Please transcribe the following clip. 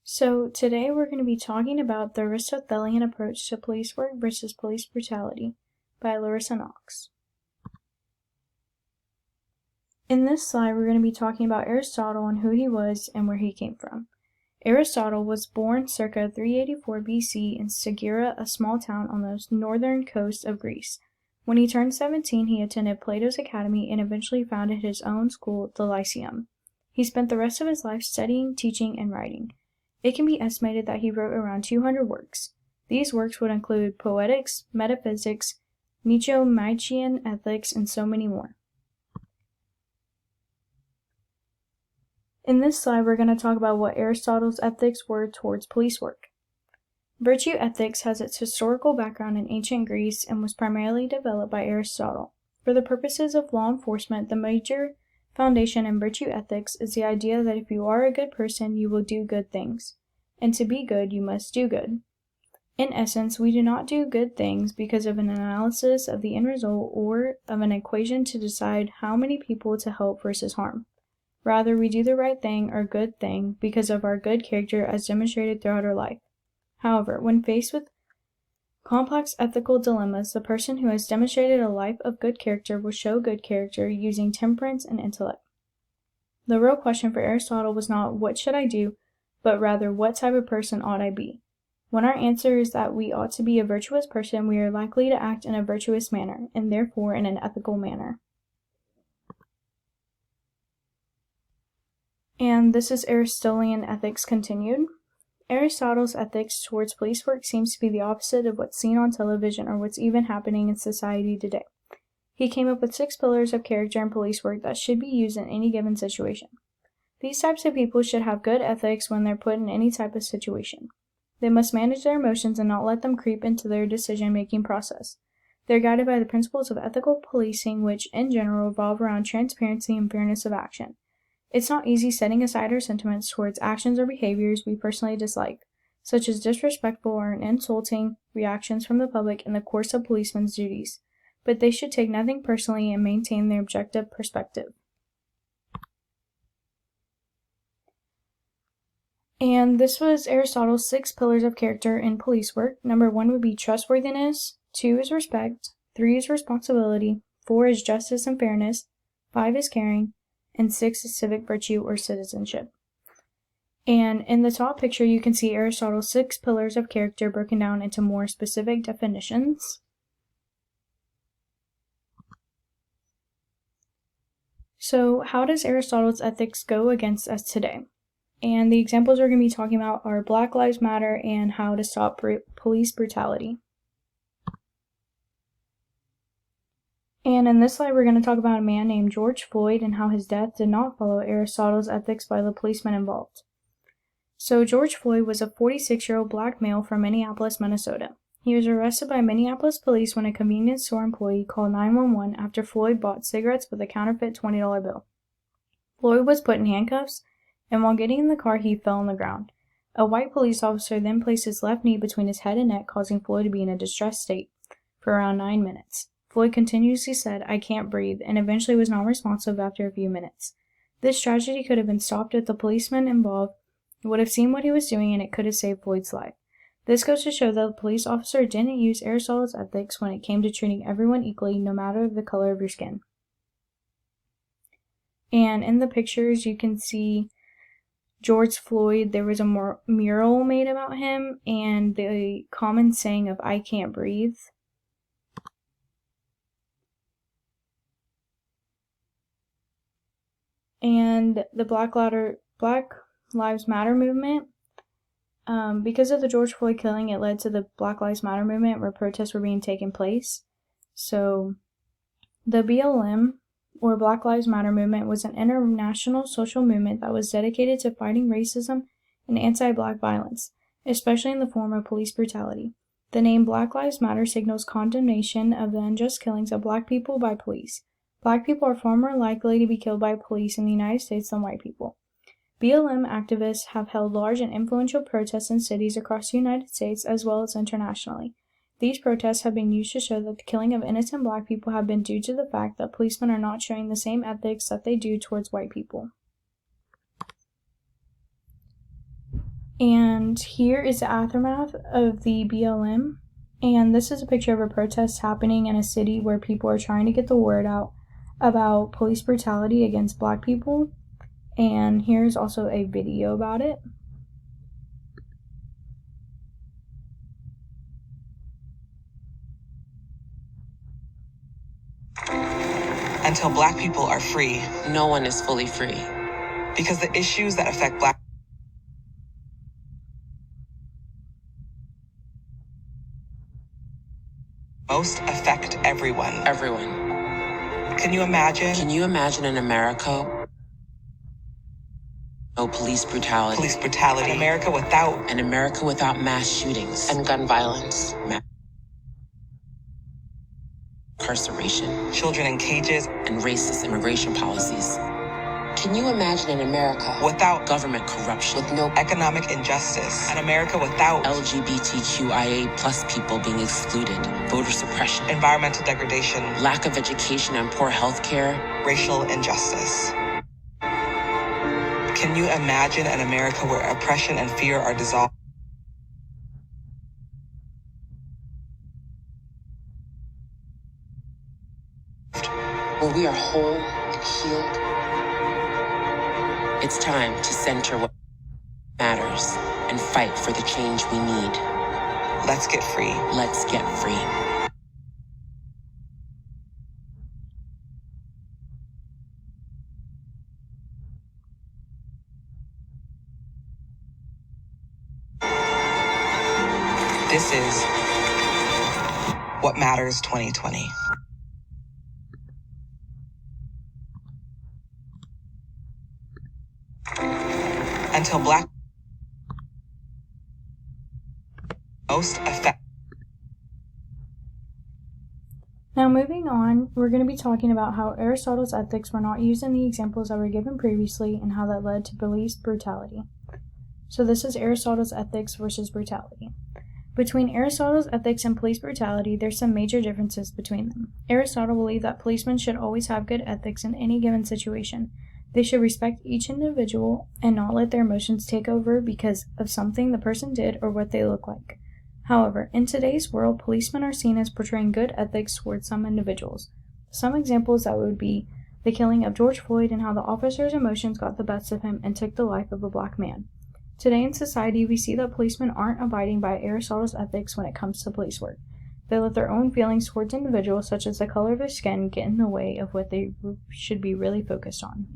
So today we're going to be talking about the Aristotelian approach to police work versus police brutality by Larissa Knox. In this slide, we're going to be talking about Aristotle and who he was and where he came from. Aristotle was born circa 384 BC in Stagira, a small town on the northern coast of Greece. When he turned 17, he attended Plato's Academy and eventually founded his own school, the Lyceum. He spent the rest of his life studying, teaching, and writing. It can be estimated that he wrote around 200 works. These works would include Poetics, Metaphysics, Nicomachean Ethics, and so many more. In this slide, we're going to talk about what Aristotle's ethics were towards police work. Virtue ethics has its historical background in ancient Greece and was primarily developed by Aristotle. For the purposes of law enforcement, the major foundation in virtue ethics is the idea that if you are a good person, you will do good things. And to be good, you must do good. In essence, we do not do good things because of an analysis of the end result or of an equation to decide how many people to help versus harm. Rather, we do the right thing or good thing because of our good character as demonstrated throughout our life. However, when faced with complex ethical dilemmas, the person who has demonstrated a life of good character will show good character using temperance and intellect. The real question for Aristotle was not what should I do, but rather what type of person ought I be. When our answer is that we ought to be a virtuous person, we are likely to act in a virtuous manner, and therefore in an ethical manner. And this is Aristotelian ethics continued. Aristotle's ethics towards police work seems to be the opposite of what's seen on television or what's even happening in society today. He came up with 6 pillars of character in police work that should be used in any given situation. These types of people should have good ethics when they're put in any type of situation. They must manage their emotions and not let them creep into their decision-making process. They're guided by the principles of ethical policing, which, in general, revolve around transparency and fairness of action. It's not easy setting aside our sentiments towards actions or behaviors we personally dislike, such as disrespectful or insulting reactions from the public in the course of policemen's duties, but they should take nothing personally and maintain their objective perspective. And this was Aristotle's 6 pillars of character in police work. Number 1 would be trustworthiness, 2 is respect, 3 is responsibility, 4 is justice and fairness, 5 is caring, and 6 is civic virtue or citizenship. And in the top picture, you can see Aristotle's 6 pillars of character broken down into more specific definitions. So how does Aristotle's ethics go against us today? And the examples we're going to be talking about are Black Lives Matter and how to stop police brutality. And in this slide, we're going to talk about a man named George Floyd and how his death did not follow Aristotle's ethics by the policemen involved. So George Floyd was a 46-year-old black male from Minneapolis, Minnesota. He was arrested by Minneapolis police when a convenience store employee called 911 after Floyd bought cigarettes with a counterfeit $20 bill. Floyd was put in handcuffs, and while getting in the car, he fell on the ground. A white police officer then placed his left knee between his head and neck, causing Floyd to be in a distressed state for around 9 minutes. Floyd continuously said, "I can't breathe," and eventually was non-responsive after a few minutes. This tragedy could have been stopped if the policeman involved would have seen what he was doing, and it could have saved Floyd's life. This goes to show that the police officer didn't use Aristotle's ethics when it came to treating everyone equally, no matter the color of your skin. And in the pictures, you can see George Floyd. There was a mural made about him, and the common saying of "I can't breathe." And the Black Lives Matter movement, because of the George Floyd killing, it led to the Black Lives Matter movement where protests were being taken place. So the BLM, or Black Lives Matter movement, was an international social movement that was dedicated to fighting racism and anti-black violence, especially in the form of police brutality. The name Black Lives Matter signals condemnation of the unjust killings of black people by police. Black people are far more likely to be killed by police in the United States than white people. BLM activists have held large and influential protests in cities across the United States as well as internationally. These protests have been used to show that the killing of innocent black people have been due to the fact that policemen are not showing the same ethics that they do towards white people. And here is the aftermath of the BLM. And this is a picture of a protest happening in a city where people are trying to get the word out about police brutality against Black people. And here's also a video about it. Until Black people are free, no one is fully free. Because the issues that affect Black most affect everyone. Everyone. Can you imagine? Can you imagine an America? No police brutality. Police brutality. An America without. An America without mass shootings. And gun violence. Incarceration. Children in cages. And racist immigration policies. Can you imagine an America without government corruption? With no economic injustice. An America without LGBTQIA plus people being excluded. Voter suppression. Environmental degradation. Lack of education and poor health care. Racial injustice. Can you imagine an America where oppression and fear are dissolved? Where we are whole and healed? It's time to center what matters and fight for the change we need. Let's get free. Let's get free. This is What Matters 2020. Until Black most affect. Now moving on, we're going to be talking about how Aristotle's ethics were not used in the examples that were given previously and how that led to police brutality. So this is Aristotle's ethics versus brutality. Between Aristotle's ethics and police brutality, there's some major differences between them. Aristotle believed that policemen should always have good ethics in any given situation. They should respect each individual and not let their emotions take over because of something the person did or what they look like. However, in today's world, policemen are seen as portraying good ethics towards some individuals. Some examples that would be the killing of George Floyd and how the officer's emotions got the best of him and took the life of a Black man. Today in society, we see that policemen aren't abiding by Aristotle's ethics when it comes to police work. They let their own feelings towards individuals, such as the color of their skin, get in the way of what they should be really focused on.